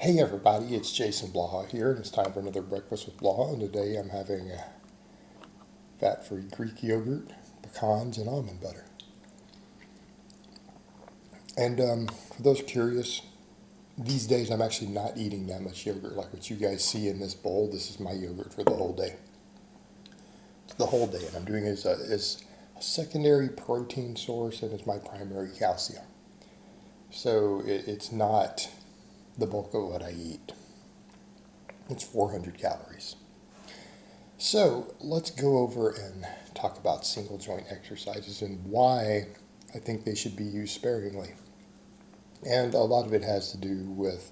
Hey everybody, it's Jason Blaha here, and it's time for another Breakfast with Blaha. And today I'm having fat-free Greek yogurt, pecans, and almond butter. And for those curious, these days I'm actually not eating that much yogurt. Like what you guys see in this bowl, this is my yogurt for the whole day. It's the whole day, and I'm doing it as a secondary protein source and as my primary calcium. So it's not the bulk of what I eat. It's 400 calories. So let's go over and talk about single joint exercises and why I think they should be used sparingly. And a lot of it has to do with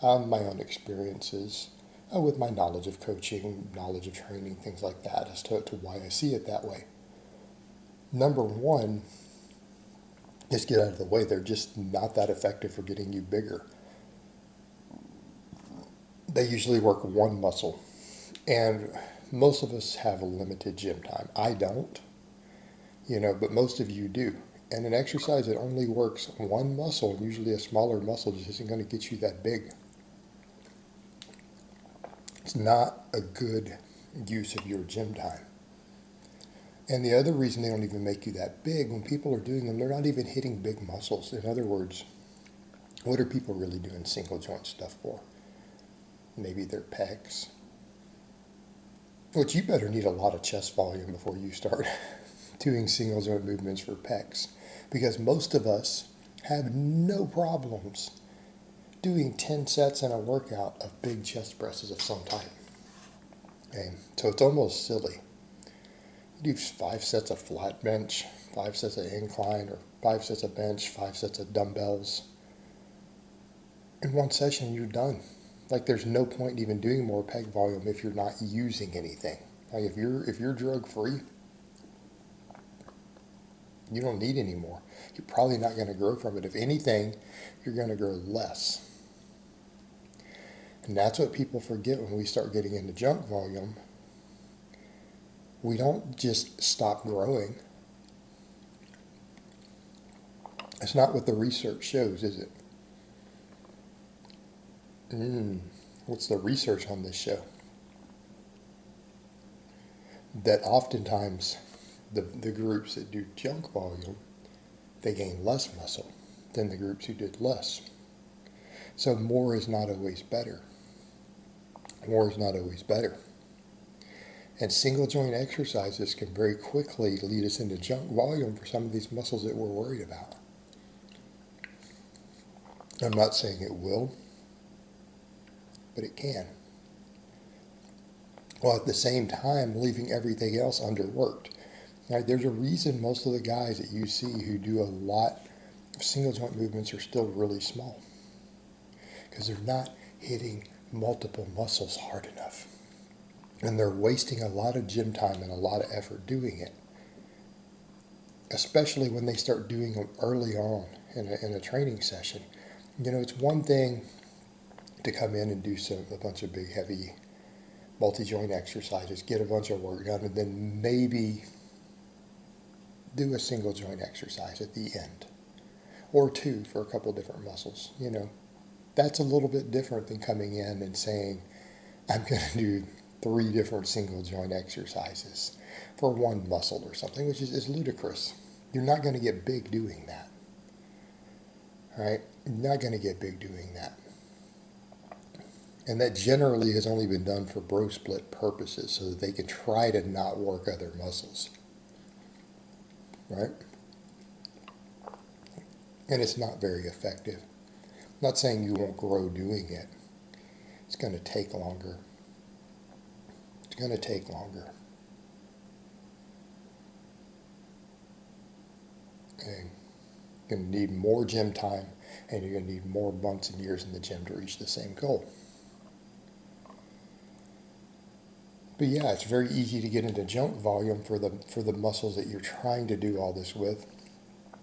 my own experiences, with my knowledge of coaching, knowledge of training, things like that, as to why I see it that way. Number one, just get out of the way. They're just not that effective for getting you bigger. They usually work one muscle, and most of us have a limited gym time. I don't, but most of you do. And an exercise that only works one muscle, usually a smaller muscle, just isn't going to get you that big. It's not a good use of your gym time. And the other reason they don't even make you that big, when people are doing them, they're not even hitting big muscles. In other words, what are people really doing single joint stuff for? Maybe their pecs. Which you better need a lot of chest volume before you start doing single joint movements for pecs. Because most of us have no problems doing 10 sets in a workout of big chest presses of some type. Okay? So it's almost silly. You do 5 sets of flat bench, 5 sets of incline, or 5 sets of bench, 5 sets of dumbbells. In one session, you're done. Like there's no point in even doing more pec volume if you're not using anything. Like if you're drug free, you don't need any more. You're probably not going to grow from it. If anything, you're going to grow less. And that's what people forget when we start getting into junk volume. We don't just stop growing. It's not what the research shows, is it? What's the research on this show? That oftentimes the groups that do junk volume, they gain less muscle than the groups who did less. So more is not always better. More is not always better. And single joint exercises can very quickly lead us into junk volume for some of these muscles that we're worried about. I'm not saying it will, but it can. While at the same time leaving everything else underworked. Right, there's a reason most of the guys that you see who do a lot of single joint movements are still really small. Because they're not hitting multiple muscles hard enough. And they're wasting a lot of gym time and a lot of effort doing it. Especially when they start doing them early on in a training session. It's one thing to come in and do a bunch of big, heavy, multi-joint exercises, get a bunch of work done, and then maybe do a single joint exercise at the end. Or 2 for a couple different muscles. That's a little bit different than coming in and saying, I'm going to do 3 different single joint exercises for one muscle or something, which is ludicrous. You're not going to get big doing that. All right? You're not going to get big doing that. And that generally has only been done for bro split purposes so that they can try to not work other muscles. Right? And it's not very effective. I'm not saying you won't grow doing it. It's going to take longer. It's going to take longer. And you're going to need more gym time, and you're going to need more months and years in the gym to reach the same goal. But yeah, it's very easy to get into junk volume for the muscles that you're trying to do all this with,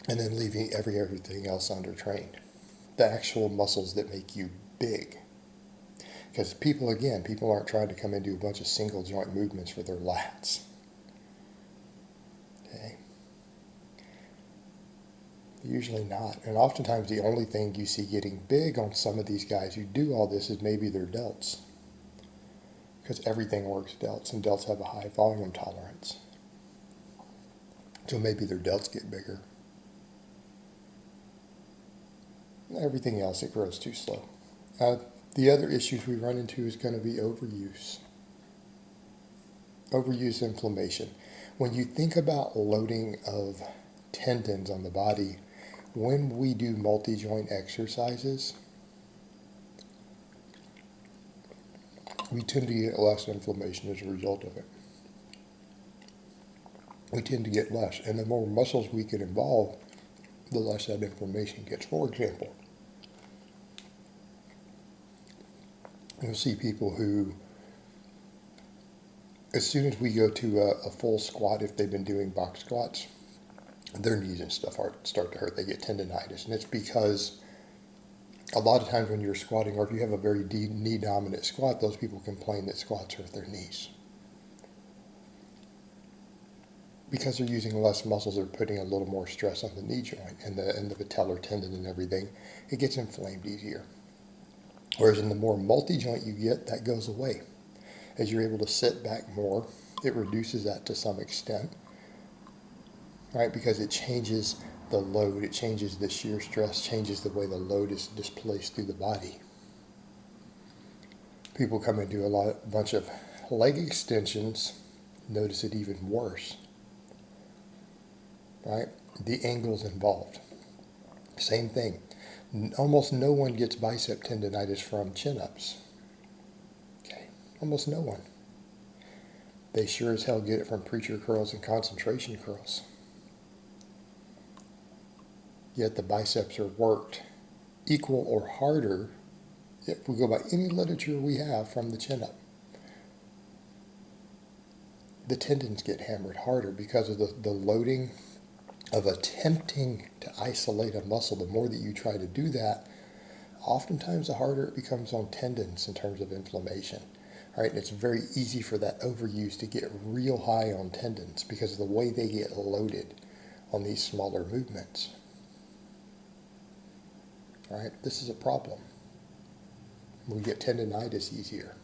and then leaving everything else undertrained. The actual muscles that make you big. Because people aren't trying to come and do a bunch of single joint movements for their lats. Okay. Usually not. And oftentimes the only thing you see getting big on some of these guys who do all this is maybe their delts. Because everything works delts, and delts have a high volume tolerance. So maybe their delts get bigger. Everything else, it grows too slow. The other issues we run into is going to be overuse. Overuse inflammation. When you think about loading of tendons on the body, when we do multi-joint exercises, we tend to get less inflammation as a result of it. We tend to get less, and the more muscles we can involve, the less that inflammation gets. For example, you'll see people who, as soon as we go to a full squat, if they've been doing box squats, their knees and stuff start to hurt. They get tendonitis, and it's because a lot of times when you're squatting, or if you have a very knee dominant squat, those people complain that squats hurt their knees. Because they're using less muscles, they're putting a little more stress on the knee joint and the patellar tendon and everything. It gets inflamed easier. Whereas in the more multi-joint you get, that goes away. As you're able to sit back more, it reduces that to some extent, right? Because it changes the load, it changes the shear stress, changes the way the load is displaced through the body. People come and do a bunch of leg extensions, notice it even worse, right? The angles involved. Same thing. Almost no one gets bicep tendonitis from chin-ups. Okay, almost no one. They sure as hell get it from preacher curls and concentration curls. Yet the biceps are worked equal or harder if we go by any literature we have from the chin-up. The tendons get hammered harder because of the loading of attempting to isolate a muscle. The more that you try to do that, oftentimes the harder it becomes on tendons in terms of inflammation. All right, and it's very easy for that overuse to get real high on tendons because of the way they get loaded on these smaller movements. All right, this is a problem. We get tendonitis easier.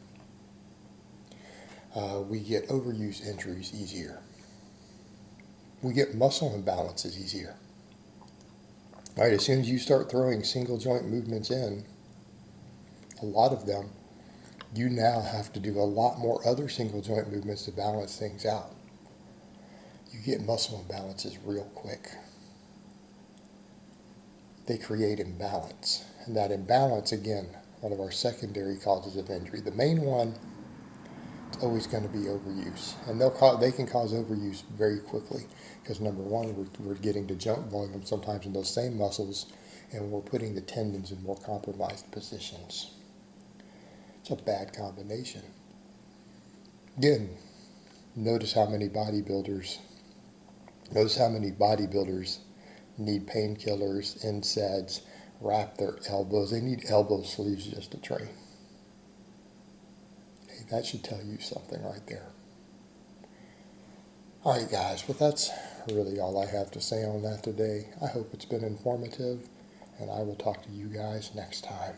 We get overuse injuries easier. We get muscle imbalances easier. All right, as soon as you start throwing single joint movements in, a lot of them, you now have to do a lot more other single joint movements to balance things out. You get muscle imbalances real quick. They create imbalance. And that imbalance, again, one of our secondary causes of injury. The main one, it's always going to be overuse. And they can cause overuse very quickly because, number one, we're getting to jump volume sometimes in those same muscles, and we're putting the tendons in more compromised positions. It's a bad combination. Again, notice how many bodybuilders need painkillers, NSAIDs, wrap their elbows. They need elbow sleeves just to train. Hey, that should tell you something right there. All right, guys, well, that's really all I have to say on that today. I hope it's been informative, and I will talk to you guys next time.